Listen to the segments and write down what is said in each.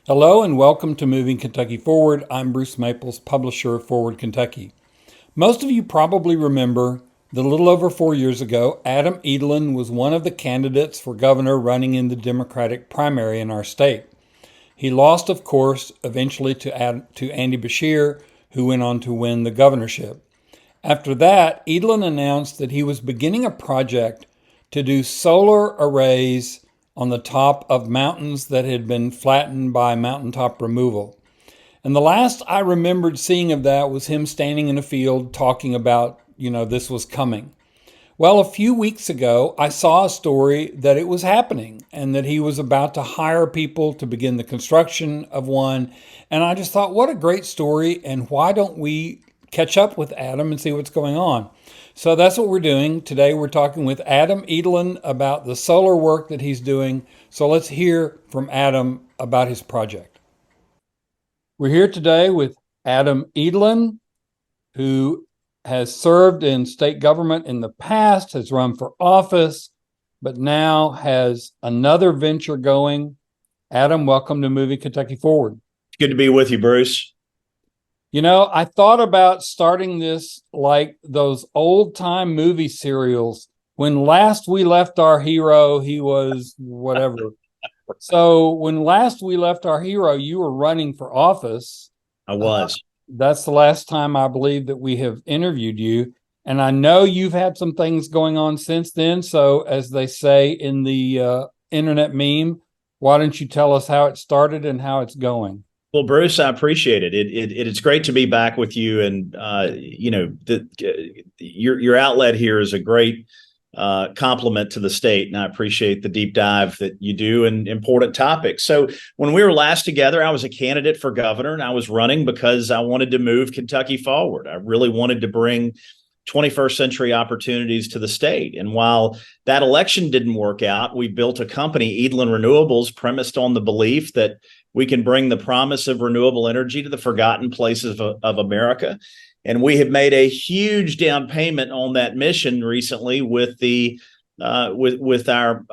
Hello and welcome to Moving Kentucky Forward. I'm Bruce Maples, publisher of Forward Kentucky. Most of you probably remember that a little over 4 years ago, Adam Edelen was one of the candidates for governor running in the Democratic primary in our state. He lost, of course, eventually to Andy Beshear, who went on to win the governorship. After that, Edelen announced that he was beginning a project to do solar arrays on the top of mountains that had been flattened by mountaintop removal. And the last I remembered seeing of that was him standing in a field talking about, this was coming. Well, a few weeks ago, I saw a story that it was happening and that he was about to hire people to begin the construction of one. And I just thought, what a great story. And why don't we catch up with Adam and see what's going on? So that's what we're doing. Today, we're talking with Adam Edelen about the solar work that he's doing. So let's hear from Adam about his project. We're here today with Adam Edelen, who has served in state government in the past, has run for office, but now has another venture going. Adam, welcome to Moving Kentucky Forward. Good to be with you, Bruce. I thought about starting this like those old time movie serials. When last we left our hero, he was whatever. So when last we left our hero, you were running for office. I was. That's the last time I believe that we have interviewed you. And I know you've had some things going on since then. So as they say in the internet meme, why don't you tell us how it started and how it's going? Well, Bruce, I appreciate it. It's great to be back with you, and your outlet here is a great compliment to the state, and I appreciate the deep dive that you do in important topics. So when we were last together, I was a candidate for governor, and I was running because I wanted to move Kentucky forward. I really wanted to bring 21st century opportunities to the state. And while that election didn't work out, we built a company, Edelen Renewables, premised on the belief that we can bring the promise of renewable energy to the forgotten places of America. And we have made a huge down payment on that mission recently with the with our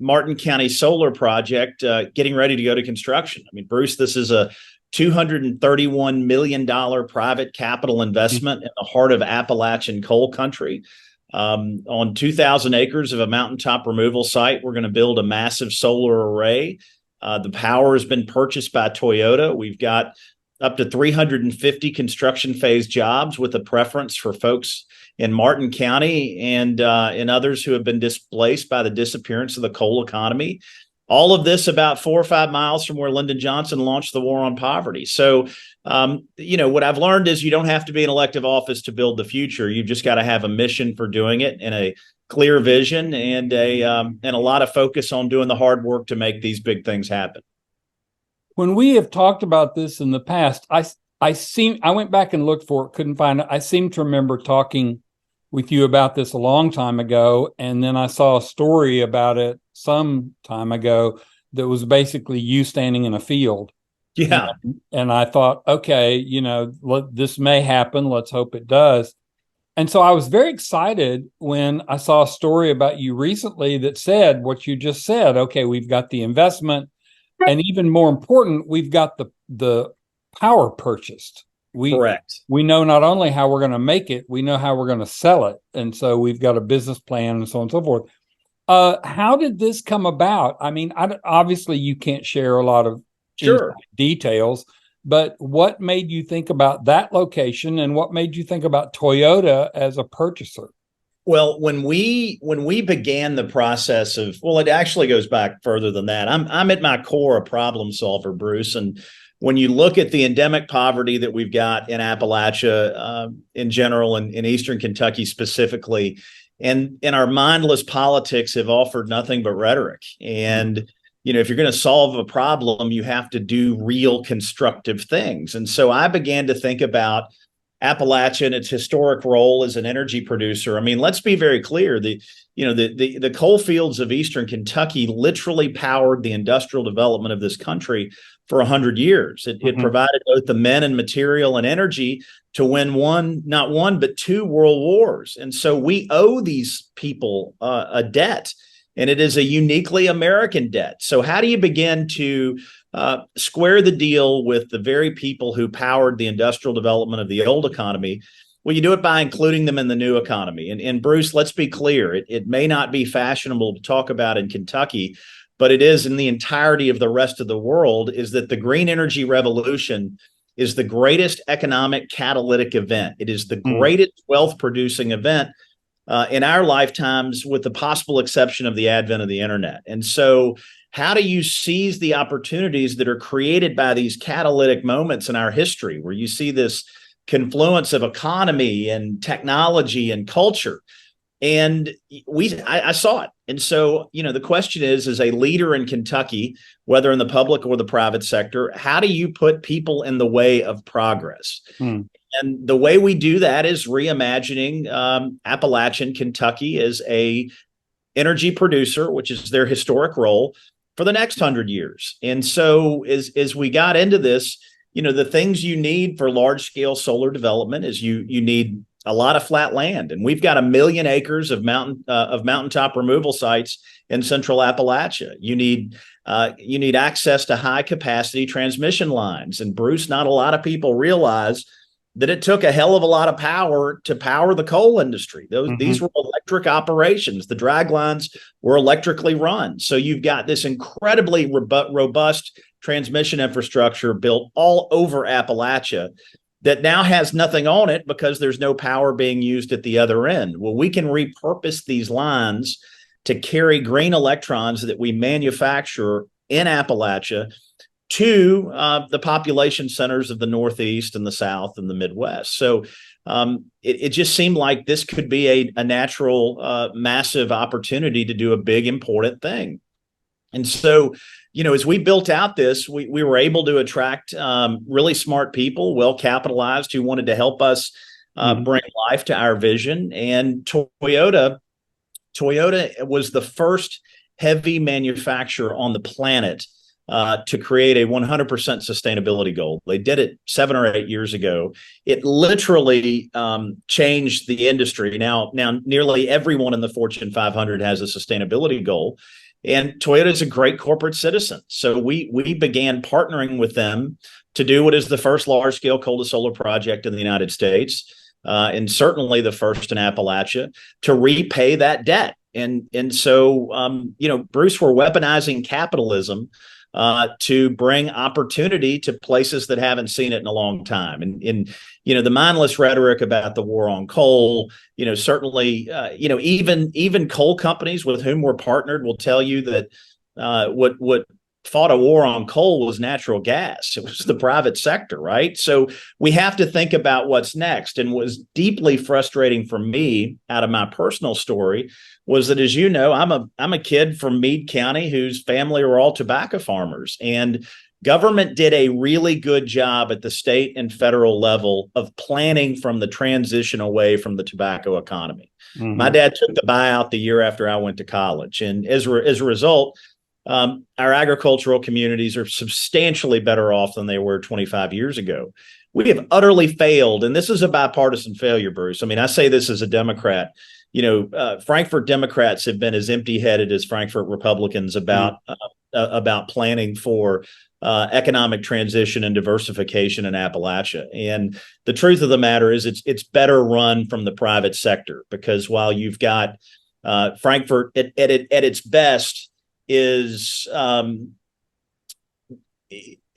Martin County solar project getting ready to go to construction. I mean, Bruce, this is a $231 million private capital investment in the heart of Appalachian coal country. On 2,000 acres of a mountaintop removal site, we're going to build a massive solar array. The power has been purchased by Toyota. We've got up to 350 construction phase jobs with a preference for folks in Martin County and in others who have been displaced by the disappearance of the coal economy. All of this about 4 or 5 miles from where Lyndon Johnson launched the war on poverty. So, what I've learned is you don't have to be in elective office to build the future. You've just got to have a mission for doing it and a clear vision and a lot of focus on doing the hard work to make these big things happen. When we have talked about this in the past, I went back and looked for it, couldn't find it. I seem to remember talking with you about this a long time ago, and then I saw a story about it some time ago that was basically you standing in a field. Yeah. And I thought, okay, this may happen. Let's hope it does. And so I was very excited when I saw a story about you recently that said what you just said. Okay, we've got the investment, and even more important, we've got the power purchased. Correct. We know not only how we're going to make it, we know how we're going to sell it. And so we've got a business plan and so on and so forth. How did this come about? I mean, obviously you can't share a lot of details, but what made you think about that location and what made you think about Toyota as a purchaser? Well, when we began the process of, well, it actually goes back further than that. I'm at my core a problem solver, Bruce, and when you look at the endemic poverty that we've got in Appalachia in general and in Eastern Kentucky specifically, and our mindless politics have offered nothing but rhetoric. And, if you're going to solve a problem, you have to do real constructive things. And so I began to think about Appalachia and its historic role as an energy producer. I mean, let's be very clear. The coal fields of Eastern Kentucky literally powered the industrial development of this country for 100 years. It provided both the men and material and energy to win not one, but two world wars. And so we owe these people a debt. and it is a uniquely American debt. So how do you begin to square the deal with the very people who powered the industrial development of the old economy? Well, you do it by including them in the new economy. And Bruce, let's be clear, it may not be fashionable to talk about in Kentucky, but it is in the entirety of the rest of the world, is that the green energy revolution is the greatest economic catalytic event. It is the greatest wealth producing event in our lifetimes, with the possible exception of the advent of the internet. And so how do you seize the opportunities that are created by these catalytic moments in our history, where you see this confluence of economy and technology and culture? And I saw it. And so, the question is, as a leader in Kentucky, whether in the public or the private sector, how do you put people in the way of progress? And the way we do that is reimagining Appalachian Kentucky as a energy producer, which is their historic role, for the next 100 years. And so as we got into this, the things you need for large scale solar development is you need a lot of flat land, and we've got 1 million acres of mountaintop removal sites in central Appalachia. You need access to high capacity transmission lines. And Bruce, not a lot of people realize that it took a hell of a lot of power to power the coal industry. These were electric operations. The drag lines were electrically run. So you've got this incredibly robust transmission infrastructure built all over Appalachia that now has nothing on it because there's no power being used at the other end. Well, we can repurpose these lines to carry green electrons that we manufacture in Appalachia to the population centers of the Northeast and the South and the Midwest. So it just seemed like this could be a natural, massive opportunity to do a big, important thing. And so, as we built out this, we were able to attract really smart people, well capitalized, who wanted to help us bring life to our vision. And Toyota was the first heavy manufacturer on the planet to create a 100% sustainability goal. They did it 7 or 8 years ago. It literally changed the industry. Now nearly everyone in the Fortune 500 has a sustainability goal. And Toyota is a great corporate citizen. So we began partnering with them to do what is the first large-scale coal to solar project in the United States, and certainly the first in Appalachia, to repay that debt. And so, Bruce, we're weaponizing capitalism to bring opportunity to places that haven't seen it in a long time. And the mindless rhetoric about the war on coal, certainly, even coal companies with whom we're partnered will tell you that what fought a war on coal was natural gas. It was the private sector, right? So we have to think about what's next. And what was deeply frustrating for me out of my personal story was that, as you know, I'm a kid from Meade County whose family are all tobacco farmers, and government did a really good job at the state and federal level of planning from the transition away from the tobacco economy. My dad took the buyout the year after I went to college, and as a result, our agricultural communities are substantially better off than they were 25 years ago. We have utterly failed, and this is a bipartisan failure, Bruce. I mean, I say this as a Democrat. Frankfurt Democrats have been as empty-headed as Frankfurt Republicans about planning for economic transition and diversification in Appalachia. And the truth of the matter is, it's better run from the private sector, because while you've got Frankfurt at its best is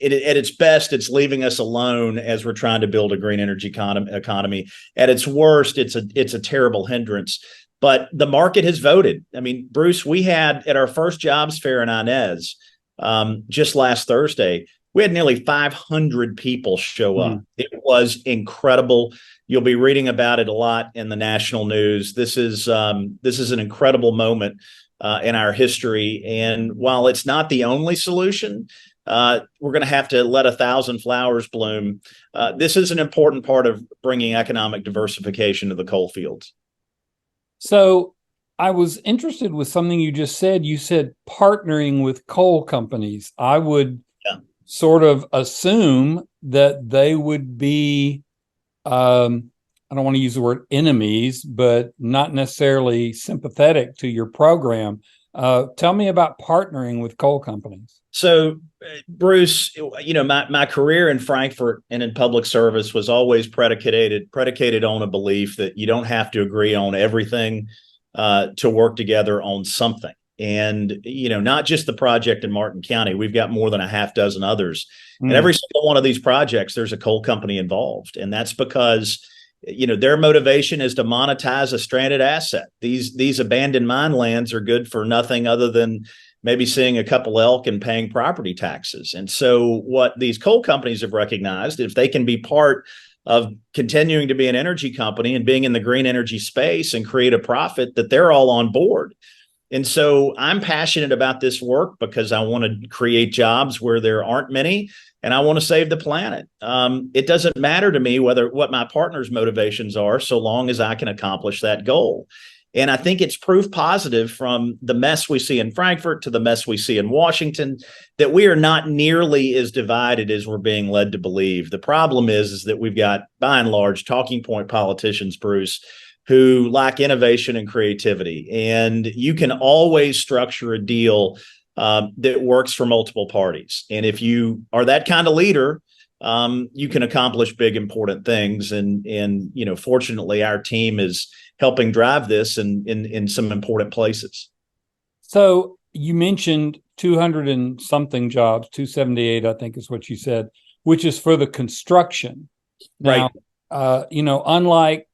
at its best, it's leaving us alone as we're trying to build a green energy economy. At its worst, it's a terrible hindrance. But the market has voted. I mean, Bruce, we had at our first jobs fair in Inez just last Thursday, we had nearly 500 people show up. It was incredible. You'll be reading about it a lot in the national news. This is an incredible moment in our history. And while it's not the only solution, we're going to have to let 1,000 flowers bloom. This is an important part of bringing economic diversification to the coal fields. So I was interested with something you just said. You said partnering with coal companies. I would sort of assume that they would be, I don't want to use the word enemies, but not necessarily sympathetic to your program. Tell me about partnering with coal companies. So, Bruce, my career in Frankfurt and in public service was always predicated on a belief that you don't have to agree on everything to work together on something. And, not just the project in Martin County, we've got more than a half dozen others. And Mm. every single one of these projects, there's a coal company involved. And that's because, their motivation is to monetize a stranded asset. These abandoned mine lands are good for nothing other than maybe seeing a couple elk and paying property taxes. And so what these coal companies have recognized, if they can be part of continuing to be an energy company and being in the green energy space and create a profit, that they're all on board. And so I'm passionate about this work because I want to create jobs where there aren't many, and I want to save the planet. It doesn't matter to me what my partner's motivations are, so long as I can accomplish that goal. And I think it's proof positive from the mess we see in Frankfurt to the mess we see in Washington that we are not nearly as divided as we're being led to believe. The problem is that we've got, by and large, talking point politicians, Bruce, who lack innovation and creativity. And you can always structure a deal that works for multiple parties. And if you are that kind of leader, you can accomplish big, important things. And fortunately, our team is helping drive this in some important places. So you mentioned 200 and something jobs, 278, I think is what you said, which is for the construction. Now, Right. Unlike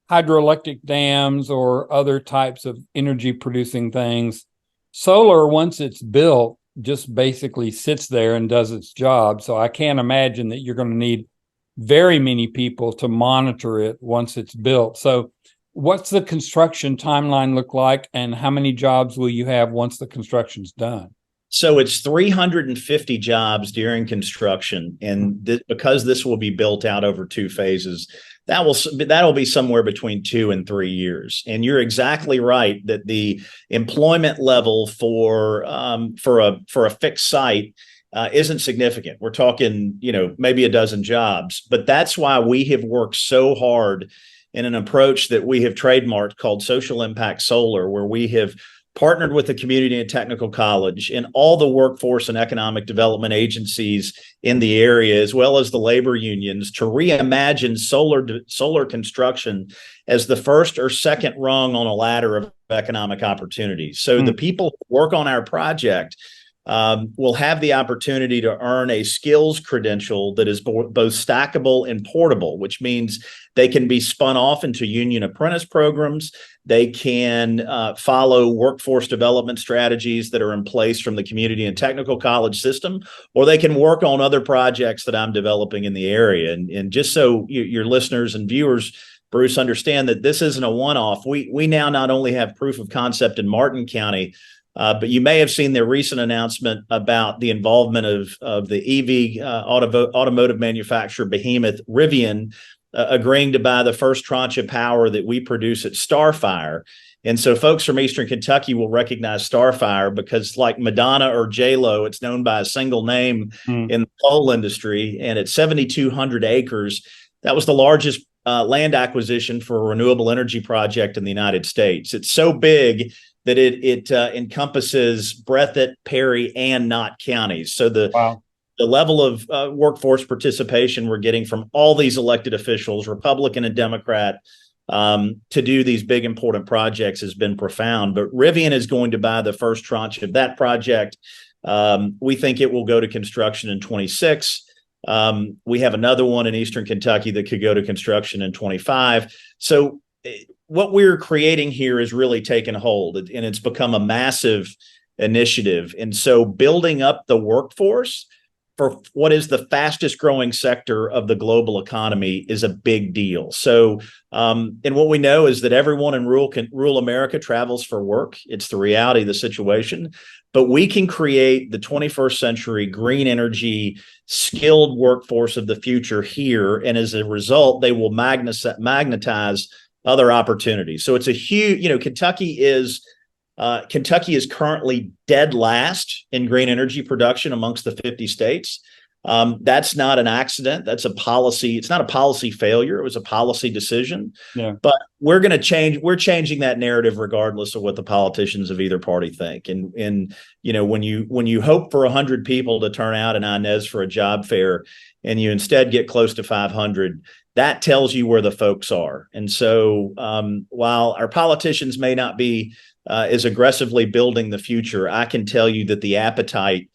hydroelectric dams or other types of energy producing things, solar, once it's built, just basically sits there and does its job. So I can't imagine that you're going to need very many people to monitor it once it's built. So what's the construction timeline look like, and how many jobs will you have once the construction's done? So it's 350 jobs during construction, and because this will be built out over two phases, that'll be somewhere between 2 and 3 years. And you're exactly right that the employment level for a fixed site isn't significant. We're talking, maybe a dozen jobs, but that's why we have worked so hard in an approach that we have trademarked called social impact solar, where we have partnered with the community and technical college and all the workforce and economic development agencies in the area, as well as the labor unions, to reimagine solar construction as the first or second rung on a ladder of economic opportunities. So the people who work on our project will have the opportunity to earn a skills credential that is both stackable and portable, which means they can be spun off into union apprentice programs. They can follow workforce development strategies that are in place from the community and technical college system, or they can work on other projects that I'm developing in the area. And just so your listeners and viewers, Bruce, understand that this isn't a one-off. We now not only have proof of concept in Martin County, but you may have seen their recent announcement about the involvement of the EV automotive manufacturer behemoth Rivian agreeing to buy the first tranche of power that we produce at Starfire. And so folks from Eastern Kentucky will recognize Starfire because, like Madonna or J-Lo, it's known by a single name in the coal industry. And at 7,200 acres, that was the largest land acquisition for a renewable energy project in the United States. It's so big that it encompasses Breathitt, Perry, and Knott counties. So the level of workforce participation we're getting from all these elected officials, Republican and Democrat, to do these big, important projects has been profound. But Rivian is going to buy the first tranche of that project. We think it will go to construction in 26. We have another one in Eastern Kentucky that could go to construction in 25. So what we're creating here is really taken hold, and it's become a massive initiative. And so building up the workforce for what is the fastest growing sector of the global economy is a big deal. So, and what we know is that everyone in rural America travels for work. It's the reality of the situation, but we can create the 21st century green energy skilled workforce of the future here. And as a result, they will magnetize other opportunities. So it's a huge, Kentucky is currently dead last in green energy production amongst the 50 states. That's not an accident. That's a policy. It's not a policy failure. It was a policy decision. Yeah. But we're going to change. We're changing that narrative regardless of what the politicians of either party think. And when you hope for 100 people to turn out in Inez for a job fair, and you instead get close to 500, that tells you where the folks are. And so while our politicians may not be as aggressively building the future, I can tell you that the appetite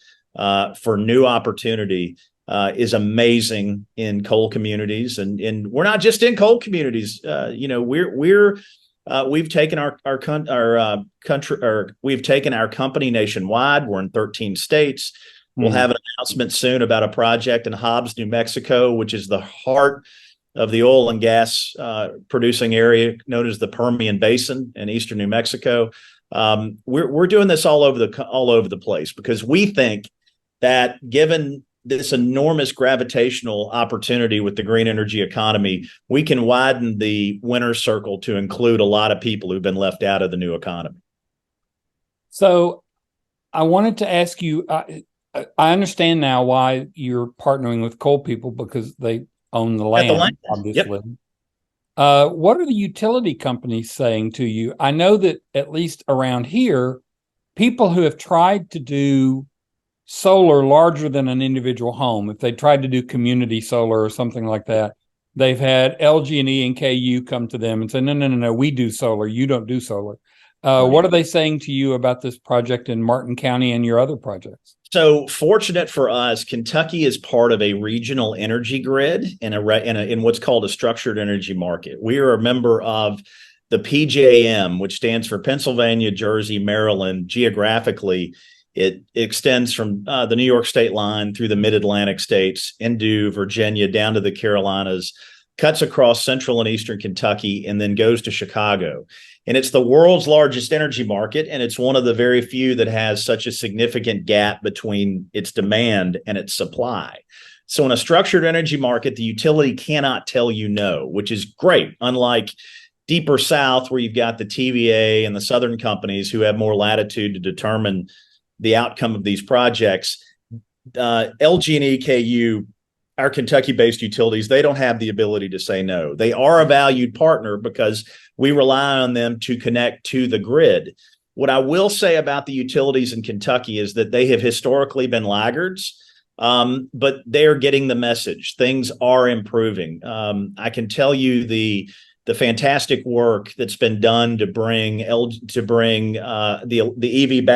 for new opportunity is amazing in coal communities, and we're not just in coal communities. We've taken our country, or we've taken our company nationwide. We're in 13 states. We'll have an announcement soon about a project in Hobbs, New Mexico, which is the heart of the oil and gas producing area known as the Permian Basin in eastern New Mexico. We're doing this all over the place because we think that given this enormous gravitational opportunity with the green energy economy, we can widen the winner's circle to include a lot of people who've been left out of the new economy. So I wanted to ask you, I understand now why you're partnering with coal people, because they own the land, obviously. Yep. What are the utility companies saying to you? I know that at least around here, people who have tried to do solar larger than an individual home, if they tried to do community solar or something like that, they've had LG&E and KU come to them and say, no, we do solar, you don't do solar. Right. What are they saying to you about this project in Martin County and your other projects? So fortunate for us, Kentucky is part of a regional energy grid in what's called a structured energy market. We are a member of the PJM, which stands for Pennsylvania, Jersey, Maryland. Geographically, it extends from the New York state line through the mid-Atlantic states into Virginia, down to the Carolinas, cuts across central and eastern Kentucky, and then goes to Chicago. And it's the world's largest energy market, and it's one of the very few that has such a significant gap between its demand and its supply. So in a structured energy market, the utility cannot tell you no, which is great, unlike deeper south where you've got the TVA and the southern companies who have more latitude to determine the outcome of these projects. LG&E, KU, our Kentucky-based utilities, they don't have the ability to say no. They are a valued partner because we rely on them to connect to the grid. What I will say about the utilities in Kentucky is that they have historically been laggards, but they are getting the message. Things are improving. I can tell you the fantastic work that's been done to bring the EV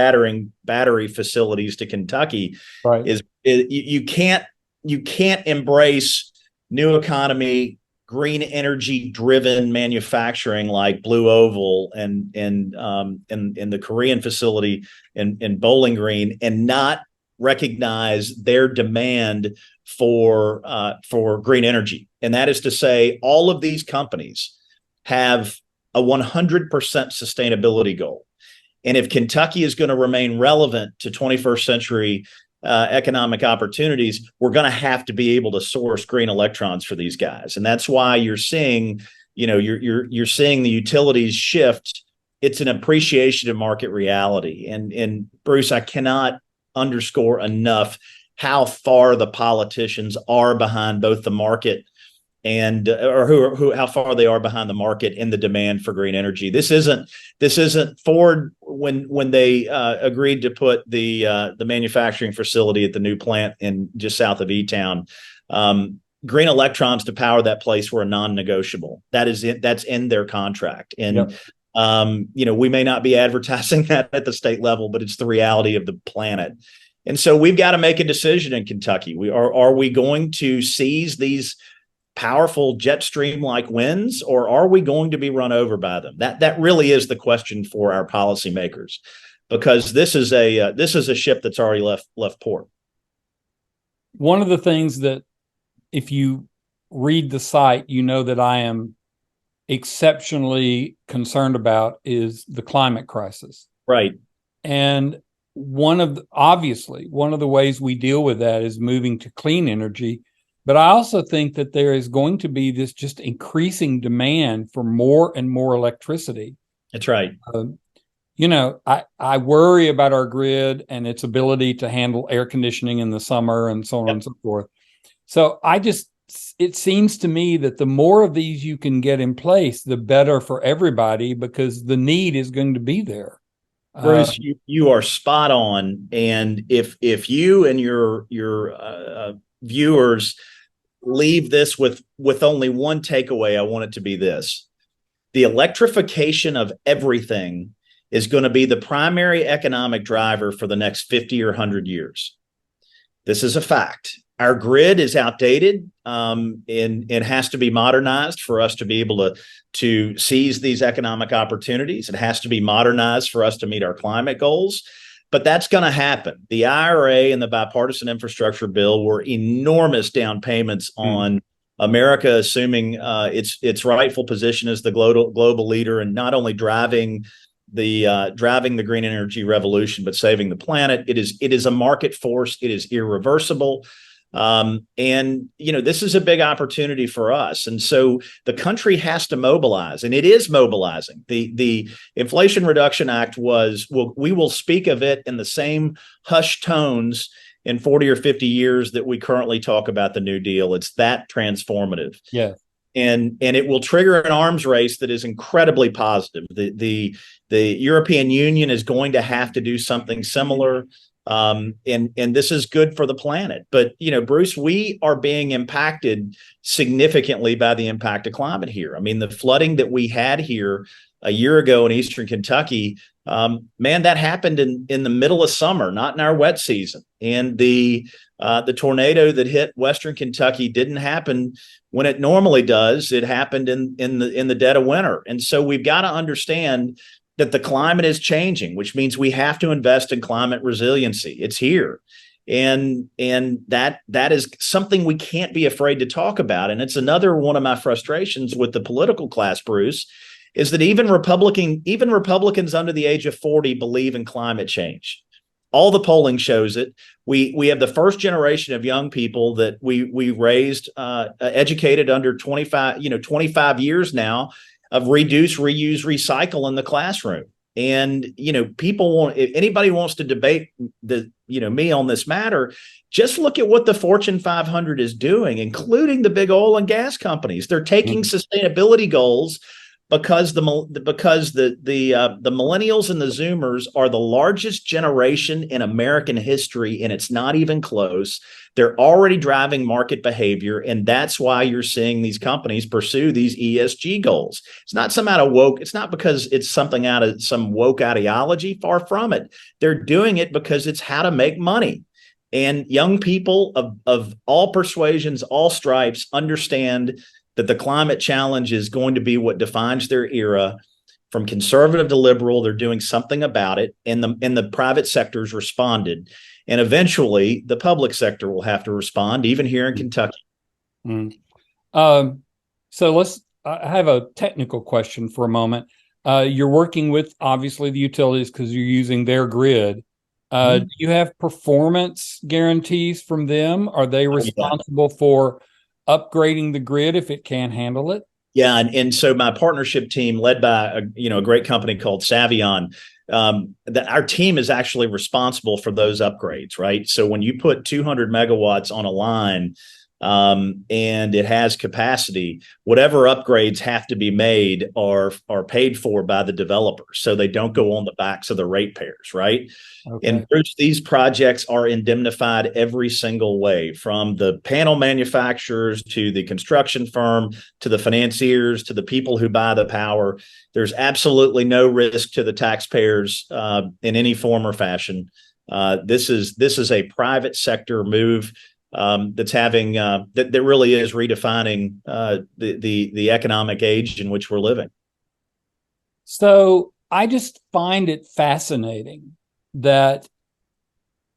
battery facilities to Kentucky. Right. You can't embrace new economy, green energy driven manufacturing like Blue Oval and the Korean facility in Bowling Green and not recognize their demand for green energy. And that is to say, all of these companies have a 100% sustainability goal. And if Kentucky is going to remain relevant to 21st century economic opportunities, we're going to have to be able to source green electrons for these guys. And that's why you're seeing, you're seeing the utilities shift. It's an appreciation of market reality. And Bruce, I cannot underscore enough how far the politicians are behind both the market and how far they are behind the market in the demand for green energy. This isn't Ford when they agreed to put the manufacturing facility at the new plant in just south of E-Town. Green electrons to power that place were a non-negotiable. That's in their contract. And yep. We may not be advertising that at the state level, but it's the reality of the planet. And so we've got to make a decision in Kentucky. Are we going to seize these powerful jet stream like winds, or are we going to be run over by them? That really is the question for our policymakers, because this is a ship that's already left port. One of the things that, if you read the site, you know that I am exceptionally concerned about is the climate crisis. Right. And one of the ways we deal with that is moving to clean energy. But I also think that there is going to be this just increasing demand for more and more electricity. That's right. I worry about our grid and its ability to handle air conditioning in the summer and so on and so forth. So it seems to me that the more of these you can get in place, the better for everybody, because the need is going to be there. Bruce, you are spot on. And if you and your viewers leave this with only one takeaway, I want it to be this: the electrification of everything is going to be the primary economic driver for the next 50 or 100 years. This is a fact. Our grid is outdated, and it has to be modernized for us to be able to seize these economic opportunities. It has to be modernized for us to meet our climate goals. But that's going to happen. The IRA and the bipartisan infrastructure bill were enormous down payments on America, assuming its rightful position as the global leader, and not only driving the green energy revolution, but saving the planet. It is a market force. It is irreversible. And this is a big opportunity for us. And so the country has to mobilize, and it is mobilizing. The Inflation Reduction Act we will speak of it in the same hushed tones in 40 or 50 years that we currently talk about the New Deal. It's that transformative. Yeah. And it will trigger an arms race that is incredibly positive. The European Union is going to have to do something similar. And this is good for the planet. But, Bruce, we are being impacted significantly by the impact of climate here. I mean, the flooding that we had here a year ago in Eastern Kentucky, man, that happened in the middle of summer, not in our wet season. And the tornado that hit Western Kentucky didn't happen when it normally does. It happened in the dead of winter. And so we've got to understand that the climate is changing, which means we have to invest in climate resiliency. It's here. And that is something we can't be afraid to talk about. And it's another one of my frustrations with the political class, Bruce, is that even Republicans under the age of 40 believe in climate change. All the polling shows it. We have the first generation of young people that we raised, educated under 25 years now, of reduce, reuse, recycle in the classroom. And, if anybody wants to debate me on this matter, just look at what the Fortune 500 is doing, including the big oil and gas companies. They're taking sustainability goals because the millennials and the Zoomers are the largest generation in American history, and it's not even close. They're already driving market behavior, and that's why you're seeing these companies pursue these ESG goals. It's not it's not because it's something out of some woke ideology. Far from it. They're doing it because it's how to make money. And young people of all persuasions, all stripes, understand that the climate challenge is going to be what defines their era. From conservative to liberal, they're doing something about it, and the private sector's responded. And eventually, the public sector will have to respond, even here in Kentucky. So I have a technical question for a moment. You're working with, obviously, the utilities because you're using their grid. Do you have performance guarantees from them? Are they responsible for upgrading the grid if it can't handle it? Yeah, and so my partnership team, led by a great company called Savion, our team is actually responsible for those upgrades, right? So when you put 200 megawatts on a line, and it has capacity, whatever upgrades have to be made are paid for by the developer, so they don't go on the backs of the ratepayers, right? Okay. And Bruce, these projects are indemnified every single way, from the panel manufacturers to the construction firm to the financiers to the people who buy the power. There's absolutely no risk to the taxpayers in any form or fashion. This is a private sector move that's having that really is redefining the economic age in which we're living. So I just find it fascinating that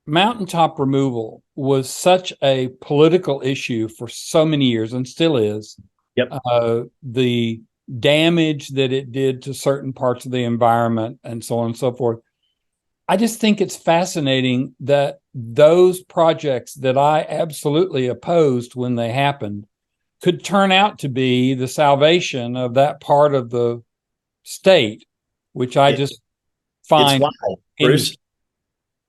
mountaintop removal was such a political issue for so many years, and still is. Yep. The damage that it did to certain parts of the environment and so on and so forth. I just think it's fascinating that those projects that I absolutely opposed when they happened could turn out to be the salvation of that part of the state, which I just It's find wild, any. Bruce.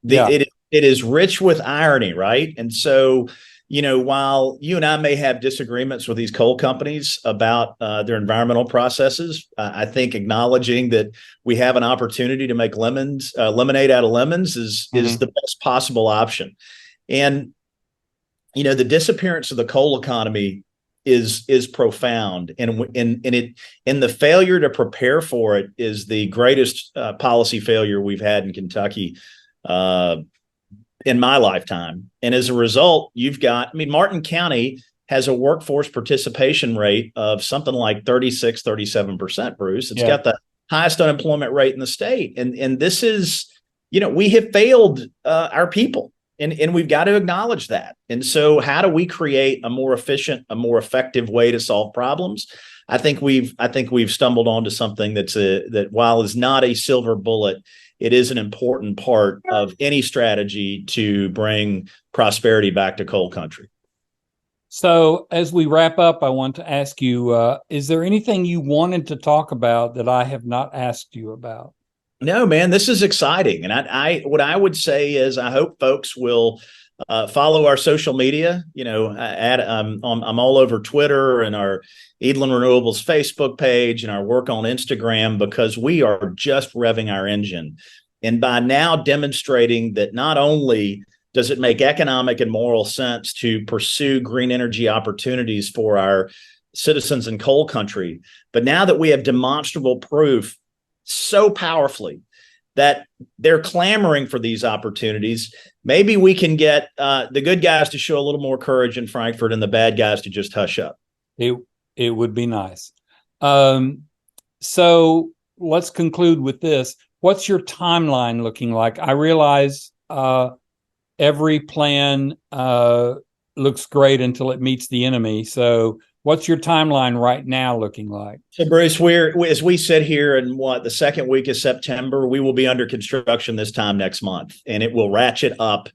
Yeah. It is rich with irony, right? And so, while you and I may have disagreements with these coal companies about their environmental processes, I think acknowledging that we have an opportunity to make lemonade out of lemons is the best possible option. And the disappearance of the coal economy is profound, and the failure to prepare for it is the greatest policy failure we've had in Kentucky uh, in my lifetime. And as a result, Martin County has a workforce participation rate of something like 36-37%, Bruce. It's got the highest unemployment rate in the state. And this is, we have failed our people. And we've got to acknowledge that. And so how do we create a more efficient, a more effective way to solve problems? I think we've stumbled onto something that while is not a silver bullet, it is an important part of any strategy to bring prosperity back to coal country. So as we wrap up, I want to ask you, is there anything you wanted to talk about that I have not asked you about? No, man, this is exciting. And what I would say is I hope folks will follow our social media. I'm all over Twitter and our Edelen Renewables Facebook page and our work on Instagram, because we are just revving our engine. And by now demonstrating that not only does it make economic and moral sense to pursue green energy opportunities for our citizens in coal country, but now that we have demonstrable proof so powerfully that they're clamoring for these opportunities, maybe we can get the good guys to show a little more courage in Frankfurt and the bad guys to just hush up. It would be nice. So let's conclude with this. What's your timeline looking like? I realize every plan looks great until it meets the enemy. So what's your timeline right now looking like? So, Bruce, as we sit here in the second week of September, we will be under construction this time next month, and it will ratchet up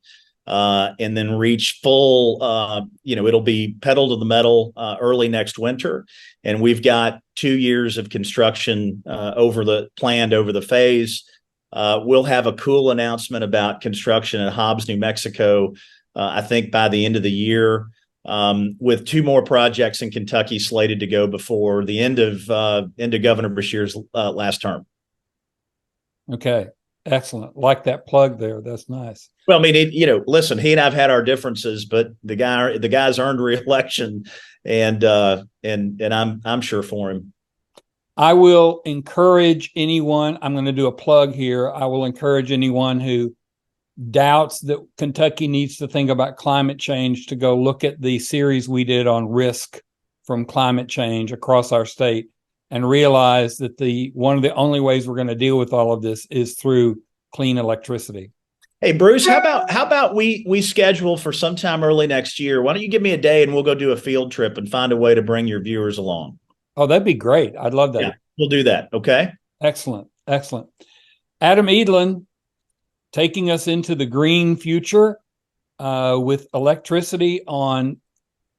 and then reach full. It'll be pedal to the metal early next winter, and we've got 2 years of construction planned over the phase. We'll have a cool announcement about construction at Hobbs, New Mexico, I think by the end of the year. With 2 more projects in Kentucky slated to go before the end of Governor Beshear's last term. Okay, excellent. Like that plug there. That's nice. Well, I mean, listen, he and I've had our differences, but the guy's earned re-election, and I'm sure for him. I will encourage anyone. I'm going to do a plug here. I will encourage anyone who doubts that Kentucky needs to think about climate change to go look at the series we did on risk from climate change across our state and realize that one of the only ways we're going to deal with all of this is through clean electricity. Hey, Bruce, how about we schedule for sometime early next year? Why don't you give me a day and we'll go do a field trip and find a way to bring your viewers along? Oh, that'd be great. I'd love that. Yeah, we'll do that. Okay. Excellent. Excellent. Adam Edelen, taking us into the green future with electricity on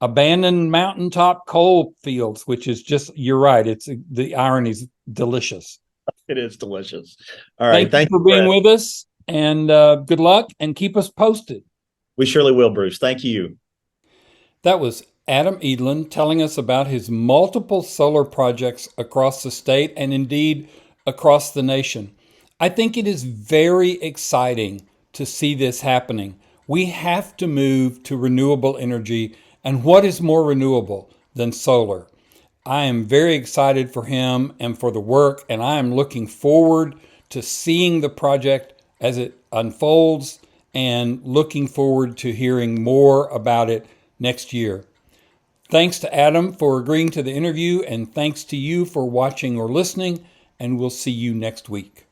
abandoned mountaintop coal fields, which is just, you're right. The irony's delicious. It is delicious. All right. Thank you for being with us, and good luck, and keep us posted. We surely will, Bruce. Thank you. That was Adam Edelen telling us about his multiple solar projects across the state and indeed across the nation. I think it is very exciting to see this happening. We have to move to renewable energy, and what is more renewable than solar? I am very excited for him and for the work, and I am looking forward to seeing the project as it unfolds and looking forward to hearing more about it next year. Thanks to Adam for agreeing to the interview, and thanks to you for watching or listening, and we'll see you next week.